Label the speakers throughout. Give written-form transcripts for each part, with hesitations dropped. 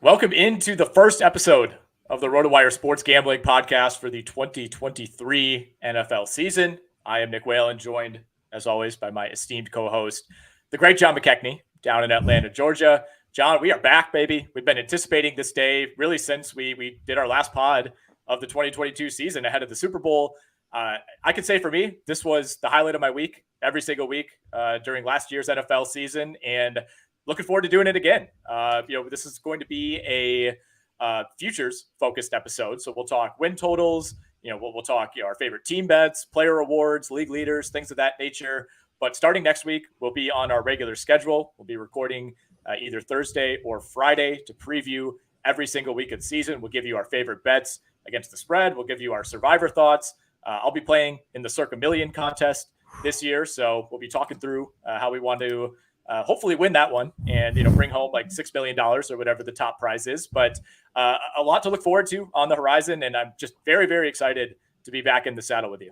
Speaker 1: Welcome into the first episode of the RotoWire Sports Gambling Podcast for the 2023 NFL season. I am Nick Whalen, joined, as always, by my esteemed co-host, the great John McKechnie, down in Atlanta, Georgia. John, we are back, baby. We've been anticipating this day really since we did our last pod of the 2022 season ahead of the Super Bowl. I could say for me, this was the highlight of my week, every single week during last year's NFL season, and looking forward to doing it again. This is going to be a futures-focused episode, so we'll talk win totals. We'll talk our favorite team bets, player awards, league leaders, things of that nature. But starting next week, we'll be on our regular schedule. We'll be recording either Thursday or Friday to preview every single week of the season. We'll give you our favorite bets against the spread. We'll give you our survivor thoughts. I'll be playing in the Circa Million contest this year, so we'll be talking through how we want to hopefully win that one and bring home like $6 million or whatever the top prize is. But a lot to look forward to on the horizon, and I'm just very, very excited to be back in the saddle with you.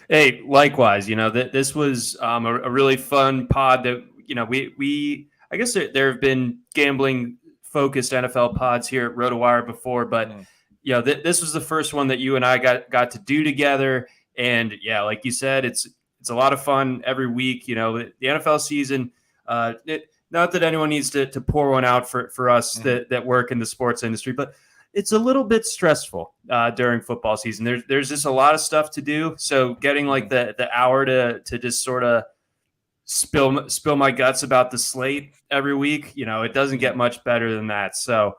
Speaker 2: Hey, likewise. This was a really fun pod that we I guess there have been gambling focused NFL pods here at RotoWire before, but this was the first one that you and I got to do together. And yeah, like you said, it's a lot of fun every week. The NFL season. Not that anyone needs to pour one out for us that work in the sports industry, but it's a little bit stressful during football season. There's just a lot of stuff to do. So getting like the hour to just sort of spill my guts about the slate every week, it doesn't get much better than that. So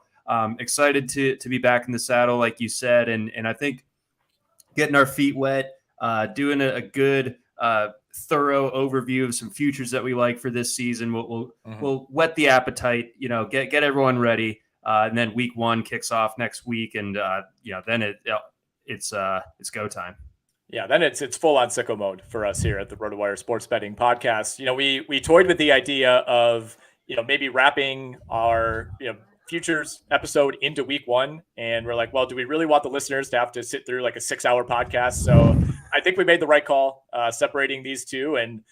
Speaker 2: excited to be back in the saddle, like you said, and I think getting our feet wet, doing a good thorough overview of some futures that we like for this season. We'll whet the appetite, get everyone ready. And then week one kicks off next week. And, then it's go time.
Speaker 1: Yeah. Then it's full on sicko mode for us here at the RotoWire Sports Betting Podcast. We toyed with the idea of, maybe wrapping our, futures episode into week one. And we're like, well, do we really want the listeners to have to sit through like a 6-hour podcast? So I think we made the right call separating these two. And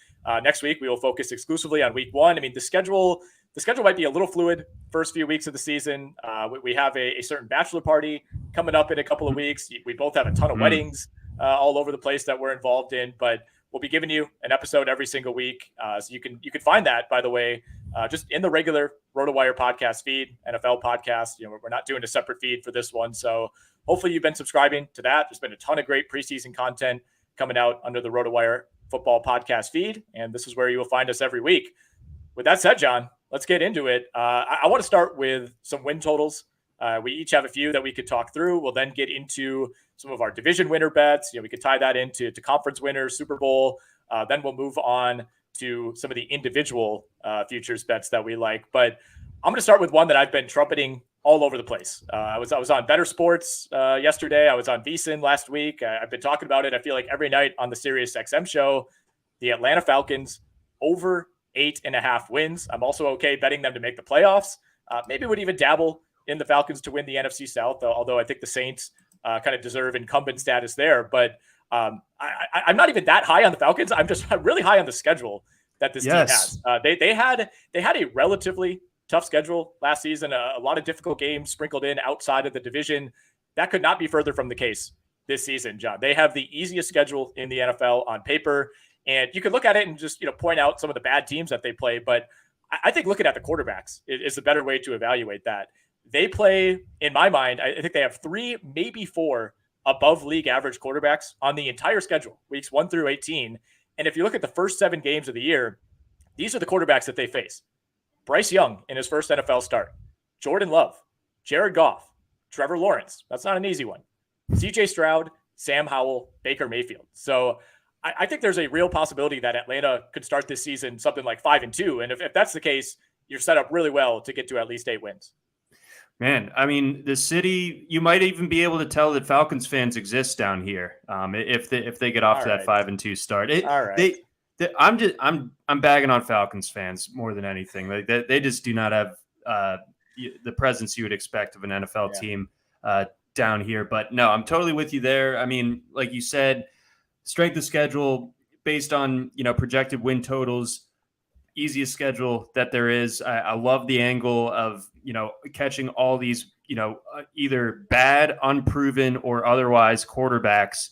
Speaker 1: next week we will focus exclusively on week one. I mean, the schedule might be a little fluid first few weeks of the season. We have a certain bachelor party coming up in a couple of weeks. We both have a ton of weddings all over the place that we're involved in, but we'll be giving you an episode every single week. So you can find that, by the way, just in the regular RotoWire podcast feed, NFL podcast. We're not doing a separate feed for this one. So hopefully you've been subscribing to that. There's been a ton of great preseason content coming out under the RotoWire football podcast feed. And this is where you will find us every week. With that said, John, let's get into it. I want to start with some win totals. We each have a few that we could talk through. We'll then get into some of our division winner bets. We could tie that into conference winners, Super Bowl. Then we'll move on to some of the individual futures bets that we like. But I'm going to start with one that I've been trumpeting all over the place. I was on Better Sports yesterday. I was on VSiN last week. I've been talking about it, I feel like, every night on the Sirius XM show. The Atlanta Falcons over 8.5 wins. I'm also okay betting them to make the playoffs. Maybe would even dabble in the Falcons to win the NFC South, although I think the Saints kind of deserve incumbent status there. But I'm not even that high on the Falcons. I'm really high on the schedule that this team has. They had a relatively tough schedule last season, a lot of difficult games sprinkled in outside of the division. That could not be further from the case this season, John. They have the easiest schedule in the NFL on paper. And you can look at it and just, point out some of the bad teams that they play. But I think looking at the quarterbacks is a better way to evaluate that. They play, in my mind, I think they have 3, maybe 4 above league average quarterbacks on the entire schedule, weeks 1 through 18. And if you look at the first 7 games of the year, these are the quarterbacks that they face. Bryce Young in his first NFL start, Jordan Love, Jared Goff, Trevor Lawrence. That's not an easy one. CJ Stroud, Sam Howell, Baker Mayfield. So I think there's a real possibility that Atlanta could start this season something like 5-2. And if that's the case, you're set up really well to get to at least 8 wins.
Speaker 2: Man, I mean, the city, you might even be able to tell that Falcons fans exist down here if they get off to that 5-2 start.
Speaker 1: All right.
Speaker 2: I'm bagging on Falcons fans more than anything. Like they just do not have the presence you would expect of an NFL team down here. But no, I'm totally with you there. I mean, like you said, strength of schedule based on projected win totals. easiest schedule that there is. I love the angle of, catching all these, either bad, unproven, or otherwise quarterbacks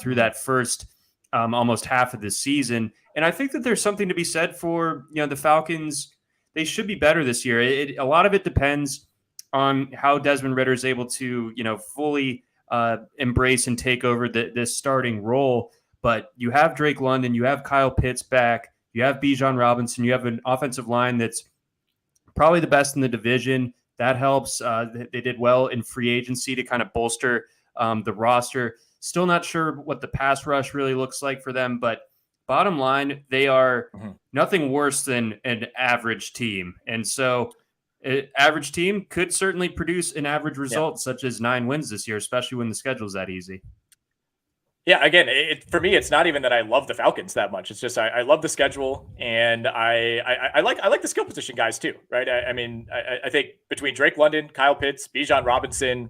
Speaker 2: through that first almost half of the season. And I think that there's something to be said for, the Falcons. They should be better this year. A lot of it depends on how Desmond Ridder is able to, fully embrace and take over this starting role. But you have Drake London, you have Kyle Pitts back, you have Bijan Robinson, you have an offensive line that's probably the best in the division. That helps. They did well in free agency to kind of bolster the roster. Still not sure what the pass rush really looks like for them, but bottom line, they are nothing worse than an average team. And so an average team could certainly produce an average result, such as 9 wins this year, especially when the schedule's that easy.
Speaker 1: Yeah, again, for me, it's not even that I love the Falcons that much. It's just I love the schedule, and I like the skill position guys too, right? I think between Drake London, Kyle Pitts, Bijan Robinson,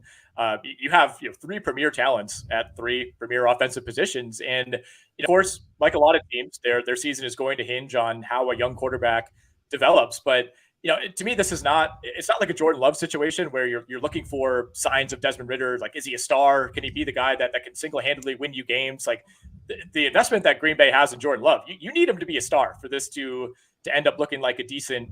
Speaker 1: you have 3 premier talents at 3 premier offensive positions, and of course, like a lot of teams, their season is going to hinge on how a young quarterback develops. But to me, it's not like a Jordan Love situation where you're looking for signs of Desmond Ridder. Like, is he a star? Can he be the guy that can single-handedly win you games? Like the investment that Green Bay has in Jordan Love, you need him to be a star for this to end up looking like a decent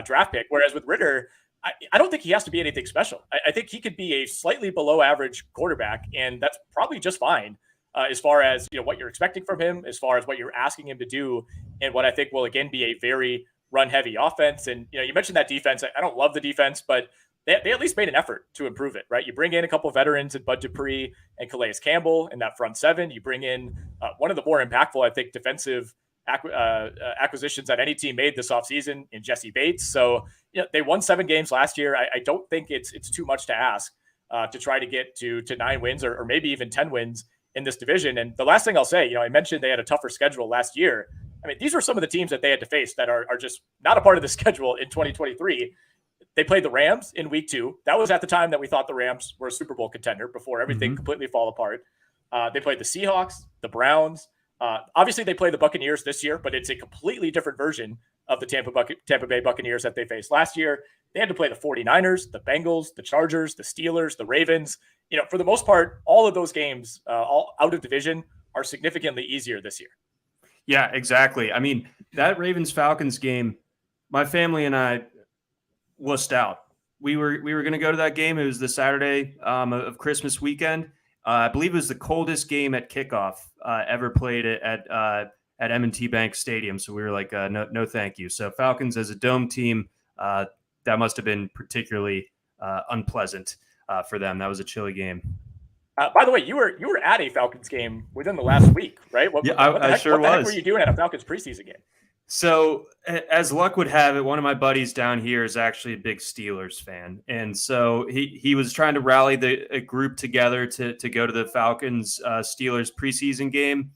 Speaker 1: draft pick. Whereas with Ridder, I don't think he has to be anything special. I think he could be a slightly below average quarterback, and that's probably just fine as far as what you're expecting from him, as far as what you're asking him to do, and what I think will again be a very run-heavy offense. And you mentioned that defense. I don't love the defense, but they at least made an effort to improve it, right? You bring in a couple of veterans in Bud Dupree and Calais Campbell in that front 7. You bring in one of the more impactful, I think, defensive acquisitions that any team made this offseason in Jesse Bates. So they won 7 games last year. I don't think it's too much to ask to try to get to 9 wins or maybe even 10 wins in this division. And the last thing I'll say, I mentioned they had a tougher schedule last year. I mean, these were some of the teams that they had to face that are just not a part of the schedule in 2023. They played the Rams in week 2. That was at the time that we thought the Rams were a Super Bowl contender before everything completely fall apart. They played the Seahawks, the Browns. Obviously, they play the Buccaneers this year, but it's a completely different version of the Tampa Bay Buccaneers that they faced last year. They had to play the 49ers, the Bengals, the Chargers, the Steelers, the Ravens. For the most part, all of those games, all out of division, are significantly easier this year.
Speaker 2: Yeah, exactly. I mean, that Ravens-Falcons game, my family and I wussed out. We were going to go to that game. It was the Saturday of Christmas weekend. I believe it was the coldest game at kickoff ever played at M&T Bank Stadium. So we were like, no, thank you. So Falcons as a dome team, that must have been particularly unpleasant for them. That was a chilly game.
Speaker 1: By the way, you were at a Falcons game within the last week, right?
Speaker 2: What the heck
Speaker 1: were you doing at a Falcons preseason game?
Speaker 2: So, as luck would have it, one of my buddies down here is actually a big Steelers fan, and so he was trying to rally a group together to go to the Falcons Steelers preseason game.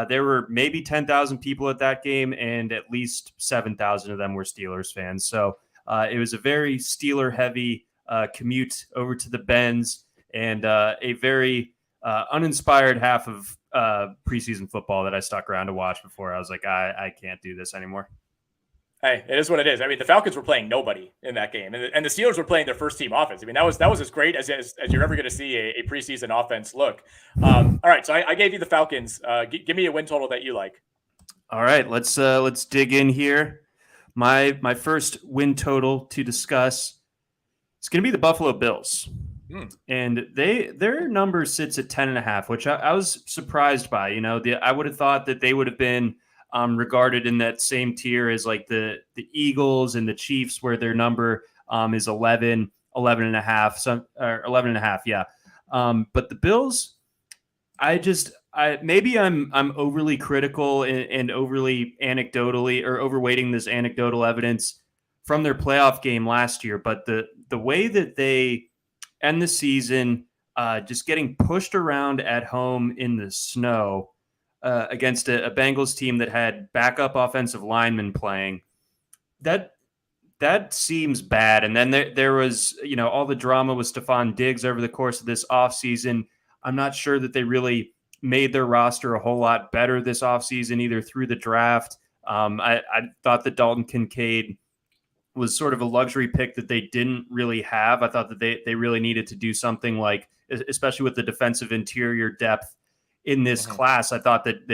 Speaker 2: There were maybe 10,000 people at that game, and at least 7,000 of them were Steelers fans. So it was a very Steeler heavy commute over to the Benz. And a very uninspired half of preseason football that I stuck around to watch before I was like, I can't do this anymore.
Speaker 1: Hey, it is what it is. I mean, the Falcons were playing nobody in that game, and the Steelers were playing their first team offense. I mean, that was as great as you're ever going to see a preseason offense look. All right, so I gave you the Falcons. Give me a win total that you like.
Speaker 2: All right, let's dig in here. My first win total to discuss is going to be the Buffalo Bills. And their number sits at 10.5, which I was surprised by. I would have thought that they would have been regarded in that same tier as like the Eagles and the Chiefs, where their number is 11 and a half, or 11 and a half. Yeah. But the Bills, maybe I'm overly critical and overly anecdotally or overweighting this anecdotal evidence from their playoff game last year. But the way that they end the season, just getting pushed around at home in the snow against a Bengals team that had backup offensive linemen playing, that seems bad. And then there was, all the drama with Stephon Diggs over the course of this offseason. I'm not sure that they really made their roster a whole lot better this offseason, either through the draft I thought that Dalton Kincaid was sort of a luxury pick that they didn't really have. I thought that they really needed to do something like, especially with the defensive interior depth in this class. I thought that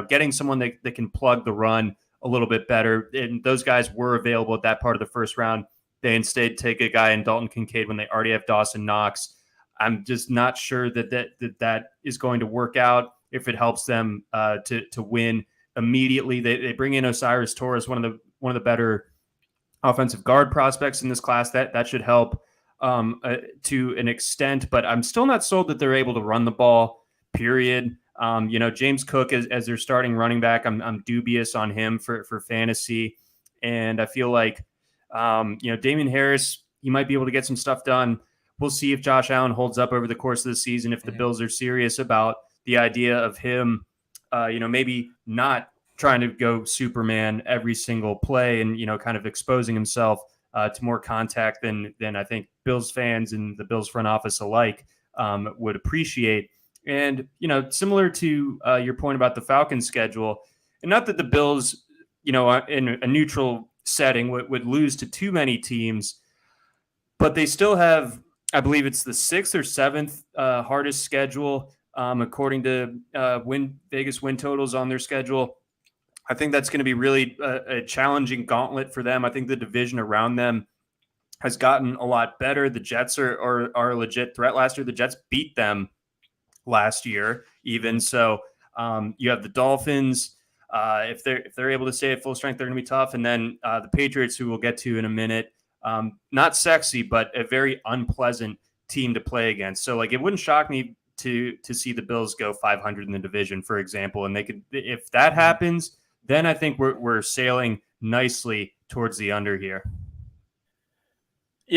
Speaker 2: getting someone that can plug the run a little bit better, and those guys were available at that part of the first round. They instead take a guy in Dalton Kincaid when they already have Dawson Knox. I'm just not sure that is going to work out if it helps them to win immediately. They bring in Osiris Torres, one of the better offensive guard prospects in this class. That should help to an extent, but I'm still not sold that they're able to run the ball, period. James Cook as their starting running back, I'm dubious on him for fantasy. And I feel like, Damian Harris, he might be able to get some stuff done. We'll see if Josh Allen holds up over the course of the season, if the Bills are serious about the idea of him, maybe not trying to go Superman every single play and, kind of exposing himself to more contact than I think Bills fans and the Bills front office alike would appreciate. And, similar to your point about the Falcons schedule, and not that the Bills, in a neutral setting would lose to too many teams, but they still have, I believe it's the 6th or 7th hardest schedule, according to Vegas win totals on their schedule. I think that's going to be really a challenging gauntlet for them. I think the division around them has gotten a lot better. The Jets are a legit threat last year. The Jets beat them last year, even. So you have the Dolphins. If they're able to stay at full strength, they're going to be tough. And then the Patriots, who we'll get to in a minute. Not sexy, but a very unpleasant team to play against. So it wouldn't shock me to see the Bills go 500 in the division, for example. And they could, if that happens, then I think we're sailing nicely towards the under here.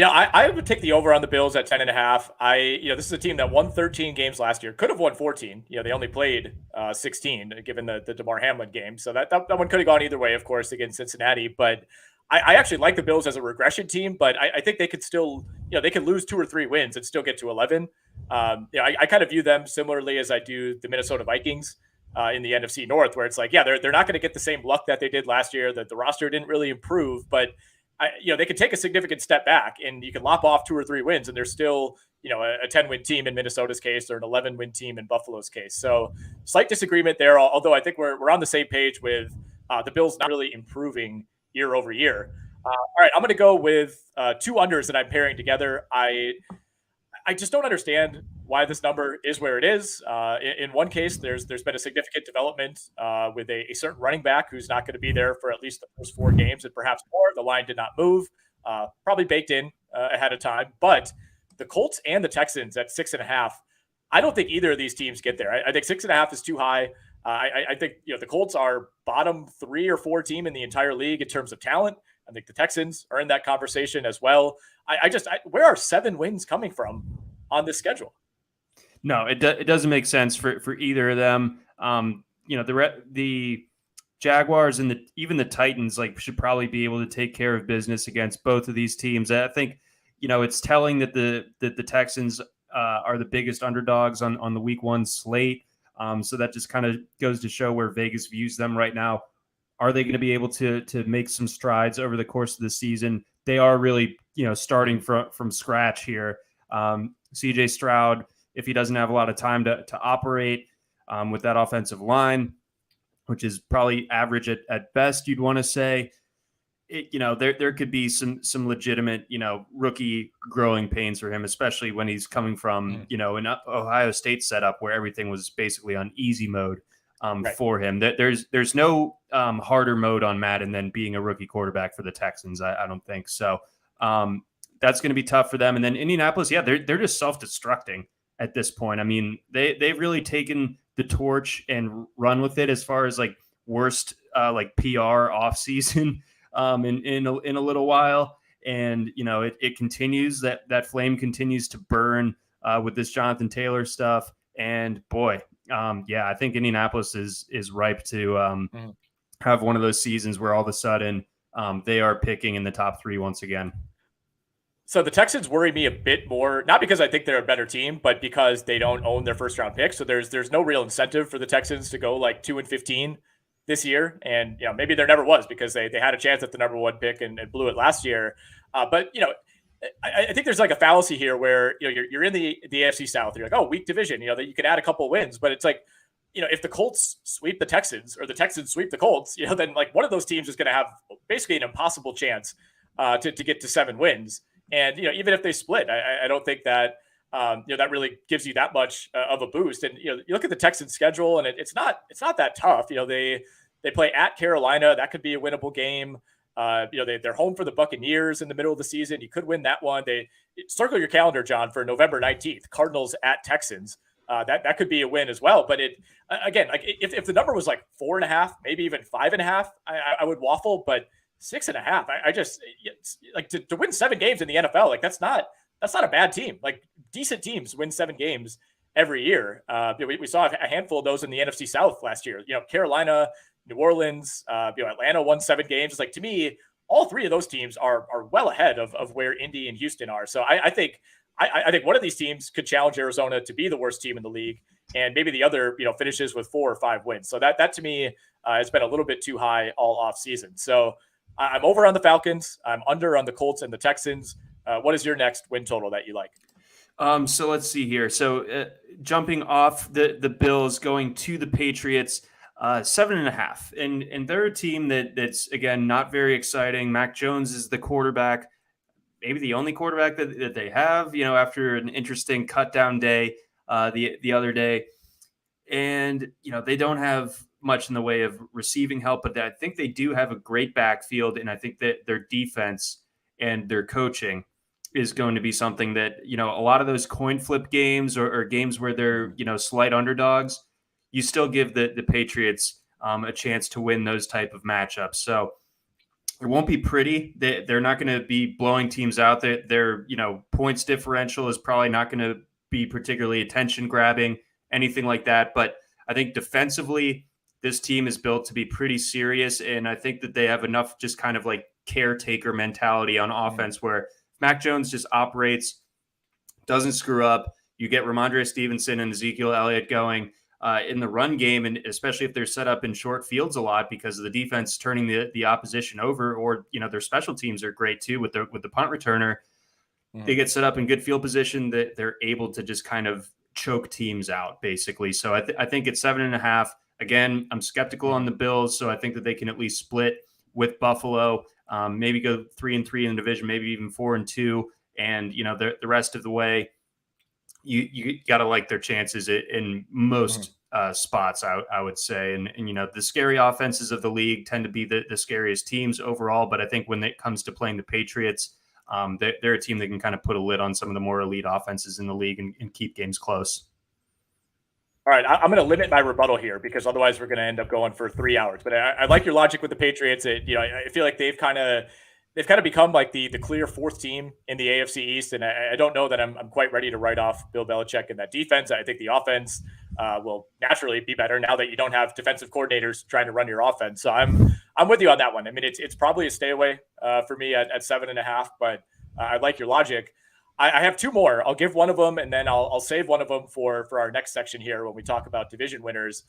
Speaker 1: I would take the over on the Bills at 10.5. This is a team that won 13 games last year, could have won 14. They only played 16, given the DeMar Hamlin game. So that one could have gone either way, of course, against Cincinnati. But I actually like the Bills as a regression team, but I think they could still, they could lose 2 or 3 wins and still get to 11. I kind of view them similarly as I do the Minnesota Vikings in the NFC North, where it's like, they're not going to get the same luck that they did last year. That the roster didn't really improve, but they could take a significant step back, and you can lop off 2 or 3 wins, and they're still, a 10-win team in Minnesota's case, or an 11-win team in Buffalo's case. So slight disagreement there, although I think we're on the same page with the Bills not really improving year over year. All right, I'm going to go with 2 unders that I'm pairing together. I just don't understand why this number is where it is. In one case, there's been a significant development with a certain running back who's not going to be there for at least the first 4 games and perhaps more. The line did not move, probably baked in ahead of time. But the Colts and the Texans at 6.5, I don't think either of these teams get there. I think 6.5 is too high. I think the Colts are bottom 3 or 4 team in the entire league in terms of talent. I think the Texans are in that conversation as well. Where are 7 wins coming from on this schedule?
Speaker 2: No, it doesn't make sense for either of them. The Jaguars and even the Titans should probably be able to take care of business against both of these teams. I think it's telling that the Texans are the biggest underdogs on the Week 1 slate. So that just kind of goes to show where Vegas views them right now. Are they going to be able to make some strides over the course of the season? They are really, starting from scratch here. CJ Stroud, if he doesn't have a lot of time to operate with that offensive line, which is probably average at best, you'd want to say, there could be some legitimate, rookie growing pains for him, especially when he's coming from, an Ohio State setup where everything was basically on easy mode for him. There's no harder mode on Madden than being a rookie quarterback for the Texans. I don't think so. That's going to be tough for them. And then Indianapolis, they're just self-destructing at this point. I mean, they've really taken the torch and run with it as far as worst PR offseason in a little while. And, it continues, that flame continues to burn with this Jonathan Taylor stuff. And boy, I think Indianapolis is ripe to have one of those seasons where all of a sudden they are picking in the top 3 once again.
Speaker 1: So the Texans worry me a bit more, not because I think they're a better team, but because they don't own their first round pick. So there's no real incentive for the Texans to go 2-15 this year. And, maybe there never was because they had a chance at the number one pick and blew it last year. But, I think there's like a fallacy here where, you're in the AFC South. You're like, oh, weak division, that you could add a couple of wins. But it's like, if the Colts sweep the Texans or the Texans sweep the Colts, then like one of those teams is going to have basically an impossible chance to get to 7 wins. And, even if they split, I don't think that, that really gives you that much of a boost. And, you look at the Texans schedule and it's not that tough. They play at Carolina. That could be a winnable game. They're home for the Buccaneers in the middle of the season. You could win that one. Circle your calendar, John, for November 19th, Cardinals at Texans. That could be a win as well. But again, like if the number was like 4.5, maybe even 5.5, I would waffle, but 6.5, I just like to win 7 games in the NFL. Like that's not a bad team. Like decent teams win 7 games every year. We saw a handful of those in the NFC South last year. Carolina, New Orleans, Atlanta won 7 games. It's like, to me, all 3 of those teams are well ahead of where Indy and Houston are. So I think one of these teams could challenge Arizona to be the worst team in the league, and maybe the other, finishes with 4 or 5 wins. So that to me has been a little bit too high all off season. So I'm over on the Falcons. I'm under on the Colts and the Texans. What is your next win total that you like?
Speaker 2: So let's see here. So jumping off the Bills, going to the Patriots, 7.5, and they're a team that's again not very exciting. Mac Jones is the quarterback, maybe the only quarterback that they have. After an interesting cut down day the other day, and they don't have much in the way of receiving help, but I think they do have a great backfield, and I think that their defense and their coaching is going to be something that, a lot of those coin flip games or games where they're, slight underdogs, you still give the Patriots a chance to win those type of matchups. So it won't be pretty. They're not going to be blowing teams out. Their points differential is probably not going to be particularly attention grabbing, anything like that. But I think defensively, this team is built to be pretty serious. And I think that they have enough just kind of like caretaker mentality on offense where Mac Jones just operates, doesn't screw up. You get Ramondre Stevenson and Ezekiel Elliott going in the run game, and especially if they're set up in short fields a lot because of the defense turning the opposition over, or their special teams are great too with the punt returner. They get set up in good field position that they're able to just kind of choke teams out basically. So I think it's 7.5. Again, I'm skeptical on the Bills, so I think that they can at least split with Buffalo. Maybe go 3-3 in the division, maybe even 4-2, and the rest of the way, you got to like their chances in most spots. I would say, and the scary offenses of the league tend to be the scariest teams overall. But I think when it comes to playing the Patriots, they're a team that can kind of put a lid on some of the more elite offenses in the league and keep games close.
Speaker 1: All right, I'm going to limit my rebuttal here because otherwise we're going to end up going for 3 hours. But I like your logic with the Patriots. I feel like they've kind of become like the clear 4th team in the AFC East, and I don't know that I'm quite ready to write off Bill Belichick and that defense. I think the offense will naturally be better now that you don't have defensive coordinators trying to run your offense. So I'm with you on that one. I mean, it's probably a stay away for me at 7.5, but I like your logic. I have 2 more. I'll give one of them, and then I'll save one of them for our next section here when we talk about division winners.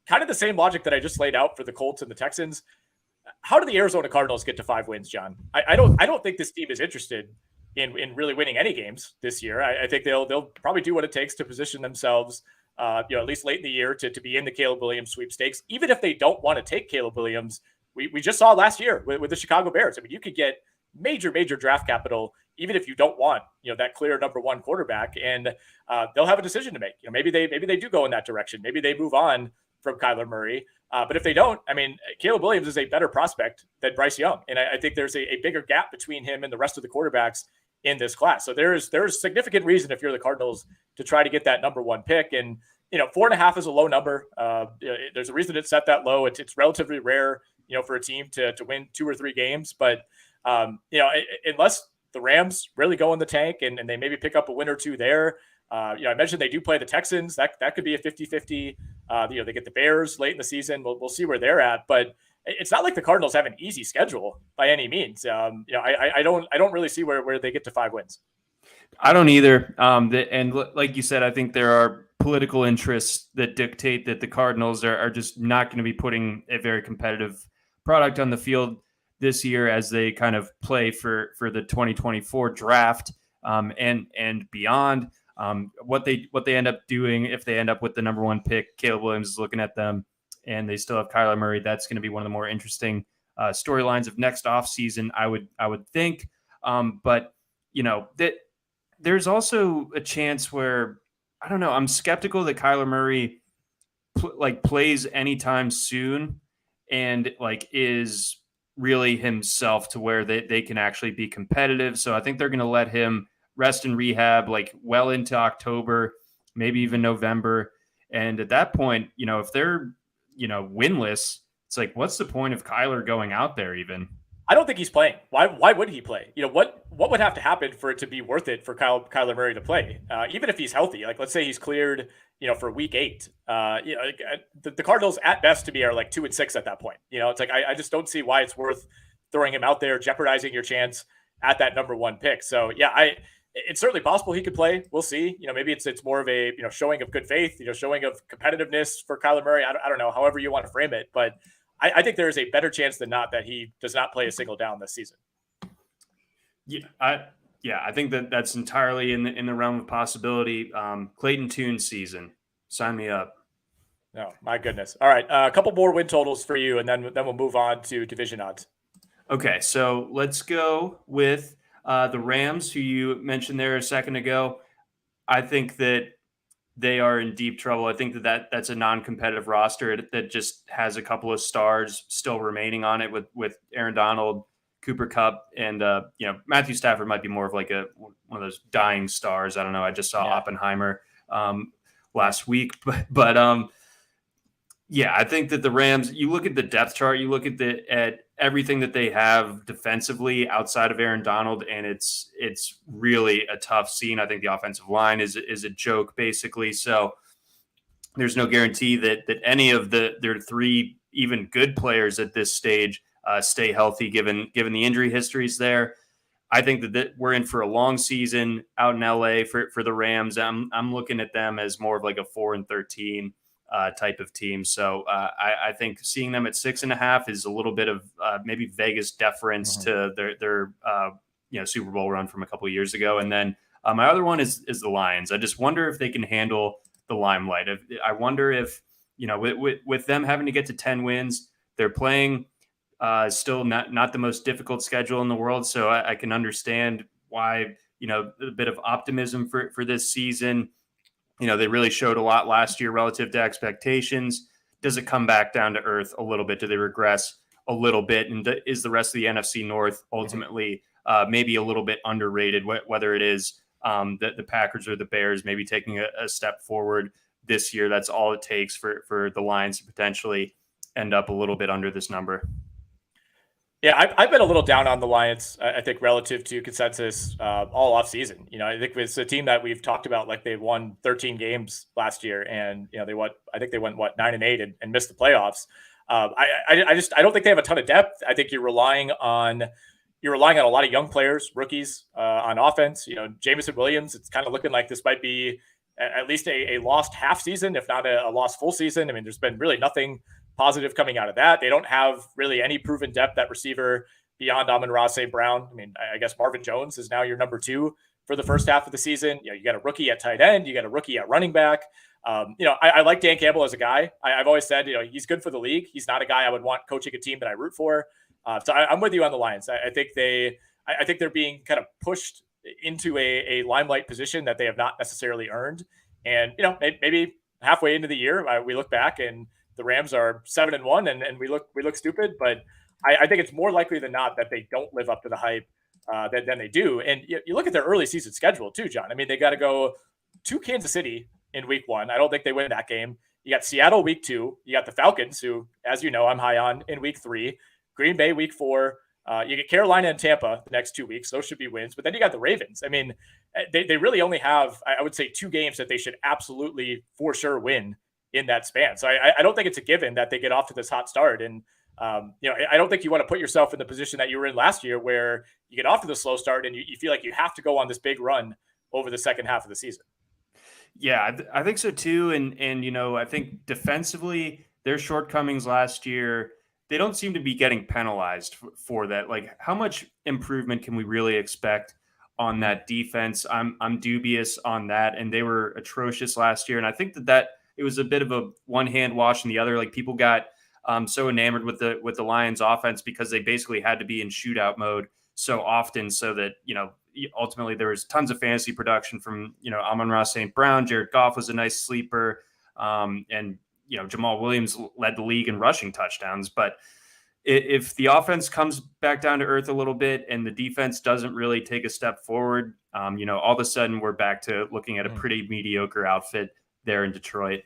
Speaker 1: Kind of the same logic that I just laid out for the Colts and the Texans. How do the Arizona Cardinals get to 5 wins, John? I don't think this team is interested in really winning any games this year. I think they'll probably do what it takes to position themselves, at least late in the year to be in the Caleb Williams sweepstakes. Even if they don't want to take Caleb Williams, we just saw last year with the Chicago Bears. I mean, you could get major draft capital even if you don't want that clear number 1 quarterback, and they'll have a decision to make. Maybe they do go in that direction. Maybe they move on from Kyler Murray. But if they don't, I mean, Caleb Williams is a better prospect than Bryce Young. And I think there's a bigger gap between him and the rest of the quarterbacks in this class. So there's significant reason if you're the Cardinals to try to get that number 1 pick. And, 4.5 is a low number. There's a reason it's set that low. It's relatively rare, for a team to win 2 or 3 games. But, unless the Rams really go in the tank and they maybe pick up a win or 2 there, I mentioned they do play the Texans. That could be a 50-50. They get the Bears late in the season. We'll see where they're at, but it's not like the Cardinals have an easy schedule by any means. I don't really see where they get to 5 wins.
Speaker 2: I don't either. And like you said, I think there are political interests that dictate that the Cardinals are just not going to be putting a very competitive product on the field this year as they kind of play for the 2024 draft and beyond. What they end up doing if they end up with the number one pick, Caleb Williams is looking at them, and they still have Kyler Murray. That's going to be one of the more interesting storylines of next offseason, I would think. But that there's also a chance where, I don't know, I'm skeptical that Kyler Murray plays anytime soon and is really himself to where they can actually be competitive. So I think they're going to let him rest in rehab well into October, maybe even November. And at that point, if they're, winless, it's what's the point of Kyler going out there even?
Speaker 1: I don't think he's playing. Why would he play? What would have to happen for it to be worth it for Kyler Murray to play? Even if he's healthy, let's say he's cleared, for week 8. The Cardinals at best to me are 2-6 at that point. It's I just don't see why it's worth throwing him out there, jeopardizing your chance at that number one pick. So yeah, it's certainly possible he could play. We'll see. Maybe it's more of a showing of good faith, showing of competitiveness for Kyler Murray. I don't know, however you want to frame it, but I think there is a better chance than not that he does not play a single down this season.
Speaker 2: I think that's entirely in the realm of possibility. Clayton Tune season, sign me up.
Speaker 1: No, my goodness. All right, a couple more win totals for you, and then we'll move on to division odds.
Speaker 2: Okay, so let's go with the Rams, who you mentioned there a second ago. I think that they are in deep trouble. I think that's a non-competitive roster that just has a couple of stars still remaining on it with Aaron Donald, Cooper Kupp, and Matthew Stafford might be more of one of those dying stars. I don't know. I just saw Oppenheimer last week, but I think that the Rams, you look at the depth chart, you look at everything that they have defensively outside of Aaron Donald, and it's really a tough scene. I think the offensive line is a joke, basically. So there's no guarantee that any of their 3 even good players at this stage stay healthy, given the injury histories there. I think that we're in for a long season out in LA for the Rams. I'm looking at them as more of a 4-13 type of team. So I think seeing them at 6.5 is a little bit of maybe Vegas deference to their Super Bowl run from a couple of years ago. And then my other one is the Lions. I just wonder if they can handle the limelight. I wonder if, with them having to get to 10 wins, they're playing still not the most difficult schedule in the world. So I can understand why, a bit of optimism for this season. They really showed a lot last year relative to expectations. Does it come back down to earth a little bit? Do they regress a little bit? And is the rest of the NFC North ultimately maybe a little bit underrated, whether it is the Packers or the Bears maybe taking a step forward this year? That's all it takes for the Lions to potentially end up a little bit under this number.
Speaker 1: Yeah, I've been a little down on the Lions, I think, relative to consensus all offseason. I think it's a team that we've talked about, they won 13 games last year, and I think they went 9-8 and missed the playoffs. I don't think they have a ton of depth. I think you're relying on a lot of young players, rookies on offense. Jameson Williams, it's kind of looking like this might be at least a lost half season, if not a lost full season. I mean, there's been really nothing positive coming out of that. They don't have really any proven depth at receiver beyond Amon-Ra St. Brown. I mean, I guess Marvin Jones is now your number 2 for the first half of the season. You got a rookie at tight end, you got a rookie at running back. I like Dan Campbell as a guy. I've always said, he's good for the league. He's not a guy I would want coaching a team that I root for. So I'm with you on the Lions. I think they're being kind of pushed into a limelight position that they have not necessarily earned. And, maybe halfway into the year, we look back and the Rams are 7-1 and we look stupid, but I think it's more likely than not that they don't live up to the hype than they do. And you look at their early season schedule too, John. I mean, they got to go to Kansas City in week 1. I don't think they win that game. You got Seattle week 2. You got the Falcons, who, as you know, I'm high on, in week 3. Green Bay week 4. You get Carolina and Tampa the next 2 weeks. Those should be wins. But then you got the Ravens. I mean, they really only have, I would say, 2 games that they should absolutely for sure win in that span. So I don't think it's a given that they get off to this hot start. And, I don't think you want to put yourself in the position that you were in last year where you get off to the slow start and you feel like you have to go on this big run over the second half of the season.
Speaker 2: Yeah, I think so too. And I think defensively, their shortcomings last year, they don't seem to be getting penalized for that. Like, how much improvement can we really expect on that defense? I'm dubious on that, and they were atrocious last year. And I think that it was a bit of a one hand wash and the other. Like, people got so enamored with the Lions offense because they basically had to be in shootout mode so often, so that ultimately there was tons of fantasy production from Amon-Ra St. Brown. Jared Goff was a nice sleeper, and Jamal Williams led the league in rushing touchdowns. But if the offense comes back down to earth a little bit and the defense doesn't really take a step forward, all of a sudden we're back to looking at a pretty mediocre outfit there in Detroit.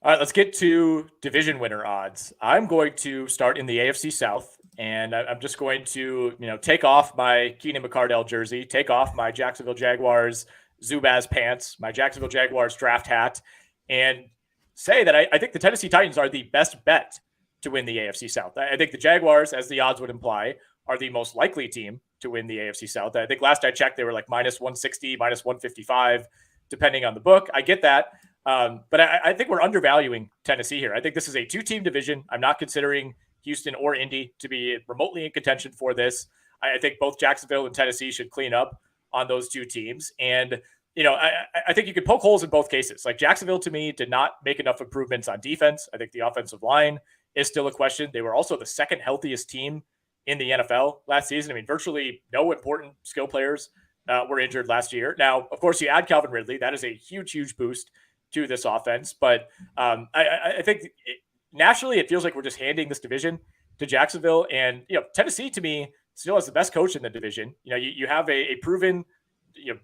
Speaker 1: All right, let's get to division winner odds. I'm going to start in the AFC South, and I'm just going to, take off my Keenan McCardell jersey, take off my Jacksonville Jaguars Zubaz pants, my Jacksonville Jaguars draft hat, and say that I think the Tennessee Titans are the best bet to win the AFC South. I think the Jaguars, as the odds would imply, are the most likely team to win the AFC South. I think last I checked, they were like minus 160, minus 155, depending on the book. I get that. But I think we're undervaluing Tennessee here. I think this is a two-team division. I'm not considering Houston or Indy to be remotely in contention for this. I think both Jacksonville and Tennessee should clean up on those two teams. And, I think you could poke holes in both cases. Like, Jacksonville, to me, did not make enough improvements on defense. I think the offensive line is still a question. They were also the second healthiest team in the NFL last season. I mean, virtually no important skill players were injured last year. Now, of course, you add Calvin Ridley. That is a huge, huge boost to this offense. But I think nationally, it feels like we're just handing this division to Jacksonville. And, Tennessee, to me, still has the best coach in the division. You have a proven,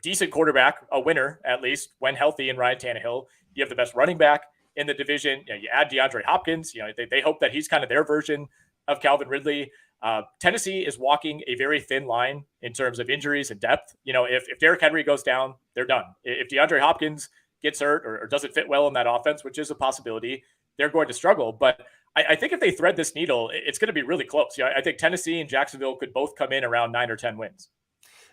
Speaker 1: decent quarterback, a winner, at least when healthy, in Ryan Tannehill. You have the best running back in the division. You add DeAndre Hopkins. They hope that he's kind of their version of Calvin Ridley. Tennessee is walking a very thin line in terms of injuries and depth. If Derrick Henry goes down, they're done. If DeAndre Hopkins gets hurt or doesn't fit well in that offense, which is a possibility, they're going to struggle. But I think if they thread this needle, it's going to be really close. I think Tennessee and Jacksonville could both come in around 9 or 10 wins.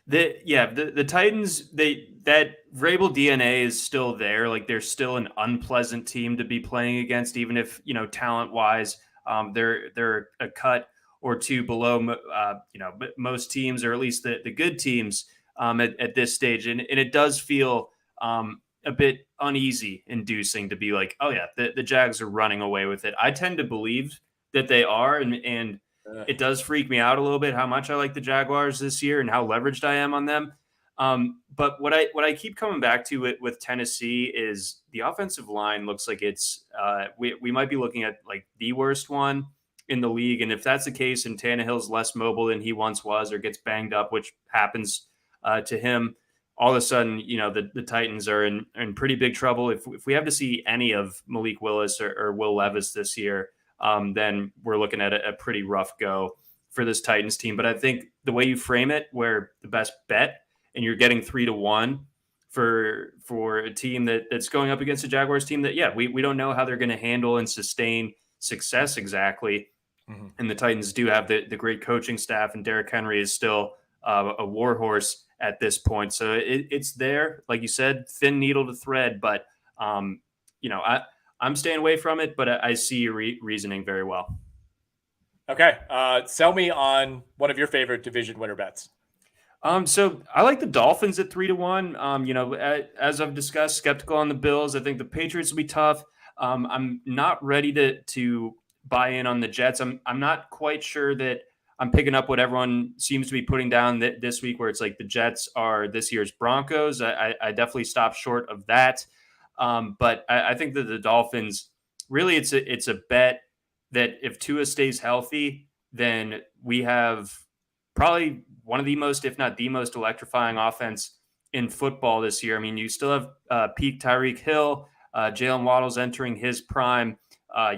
Speaker 2: The Titans, that Vrabel DNA is still there. Like, they're still an unpleasant team to be playing against, even if, talent wise, they're a cut or two below, most teams, or at least the good teams at this stage. And it does feel a bit uneasy inducing to be like, oh yeah, the Jags are running away with it. I tend to believe that they are. And it does freak me out a little bit how much I like the Jaguars this year and how leveraged I am on them. But what I keep coming back to with Tennessee is the offensive line looks like it's we might be looking at like the worst one in the league. And if that's the case, and Tannehill's less mobile than he once was, or gets banged up, which happens to him, all of a sudden, the Titans are in pretty big trouble. If we have to see any of Malik Willis or Will Levis this year, then we're looking at a pretty rough go for this Titans team. But I think the way you frame it, where the best bet, and you're getting 3-1 for a team that's going up against a Jaguars team that, we don't know how they're going to handle and sustain success exactly. Mm-hmm. And the Titans do have the great coaching staff, and Derrick Henry is still a warhorse at this point. So it's there, like you said, thin needle to thread, but I'm staying away from it, but I see your reasoning very well.
Speaker 1: Okay. Sell me on one of your favorite division winner bets.
Speaker 2: So I like the Dolphins at 3-1. As I've discussed, skeptical on the Bills. I think the Patriots will be tough. I'm not ready to buy in on the Jets. I'm not quite sure that I'm picking up what everyone seems to be putting down this week, where it's like the Jets are this year's Broncos. I definitely stopped short of that. But I think that the Dolphins, really, it's a bet that if Tua stays healthy, then we have probably one of the most, if not the most, electrifying offense in football this year. I mean, you still have peak Tyreek Hill, Jalen Waddle's entering his prime.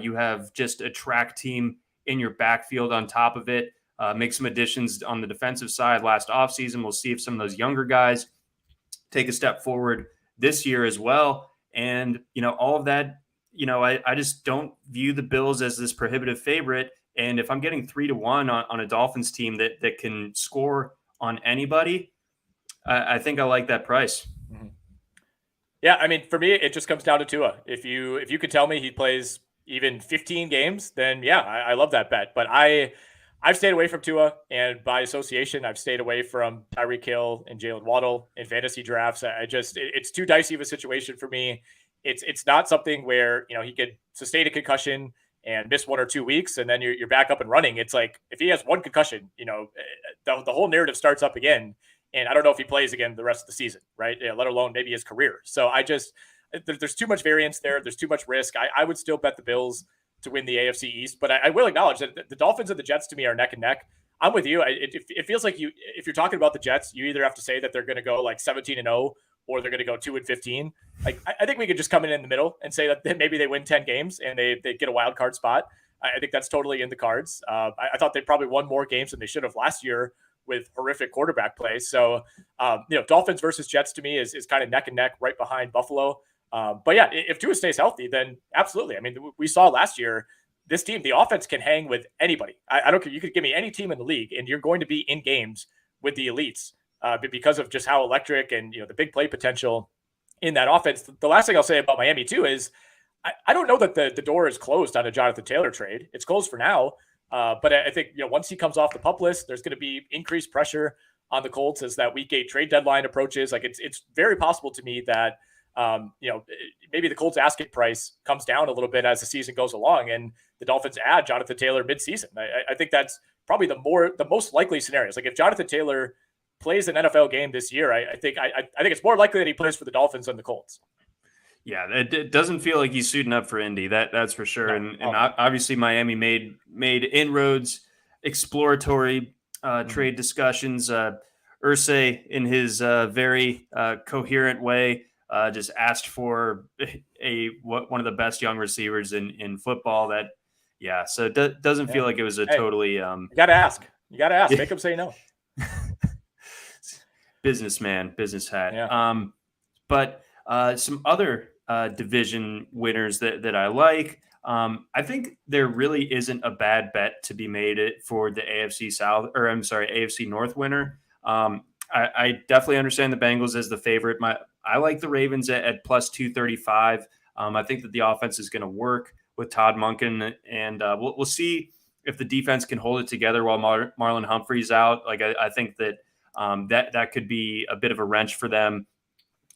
Speaker 2: You have just a track team in your backfield on top of it. Make some additions on the defensive side last offseason. We'll see if some of those younger guys take a step forward this year as well. And, all of that, I just don't view the Bills as this prohibitive favorite. And if I'm getting 3-1 on a Dolphins team that can score on anybody, I think I like that price. Mm-hmm.
Speaker 1: Yeah, I mean, for me, it just comes down to Tua. If you could tell me he plays even 15 games, then yeah, I love that bet. But I've stayed away from Tua, and by association, I've stayed away from Tyreek Hill and Jalen Waddle in fantasy drafts. It's too dicey of a situation for me. It's not something where he could sustain a concussion and miss 1 or 2 weeks, and then you're back up and running. It's like if he has one concussion, the whole narrative starts up again. And I don't know if he plays again the rest of the season, right? Yeah, let alone maybe his career. So there's too much variance there. There's too much risk. I would still bet the Bills to win the AFC East, but I will acknowledge that the Dolphins and the Jets to me are neck and neck. I'm with you. It feels like if you're talking about the Jets, you either have to say that they're going to go like 17-0 or they're going to go 2-15. Like I think we could just come in the middle and say that maybe they win 10 games and they get a wild card spot. I think that's totally in the cards. I thought they probably won more games than they should have last year with horrific quarterback play. So, Dolphins versus Jets to me is kind of neck and neck right behind Buffalo. But yeah, if Tua stays healthy, then absolutely. I mean, we saw last year, this team, the offense can hang with anybody. I don't care. You could give me any team in the league and you're going to be in games with the elites because of just how electric and, the big play potential in that offense. The last thing I'll say about Miami too is I don't know that the door is closed on a Jonathan Taylor trade. It's closed for now. But I think, once he comes off the PUP list, there's going to be increased pressure on the Colts as that Week 8 trade deadline approaches. Like it's very possible to me that, maybe the Colts asking price comes down a little bit as the season goes along and the Dolphins add Jonathan Taylor midseason. I think that's probably the most likely scenarios. Like if Jonathan Taylor plays an NFL game this year, I think it's more likely that he plays for the Dolphins than the Colts.
Speaker 2: Yeah, it doesn't feel like he's suiting up for Indy. That's for sure.
Speaker 1: No.
Speaker 2: And obviously Miami made inroads, exploratory trade discussions. Irsay, in his very coherent way, just asked for one of the best young receivers in football. So it doesn't feel like it was totally.
Speaker 1: You got to ask. Make him say no.
Speaker 2: Businessman, business hat.
Speaker 1: Yeah.
Speaker 2: But some other division winners that I like. I think there really isn't a bad bet to be made for the AFC South, or I'm sorry, AFC North winner. I definitely understand the Bengals as the favorite. I like the Ravens at plus 235. I think that the offense is going to work with Todd Monken, and we'll see if the defense can hold it together while Marlon Humphrey's out. Like I think that that could be a bit of a wrench for them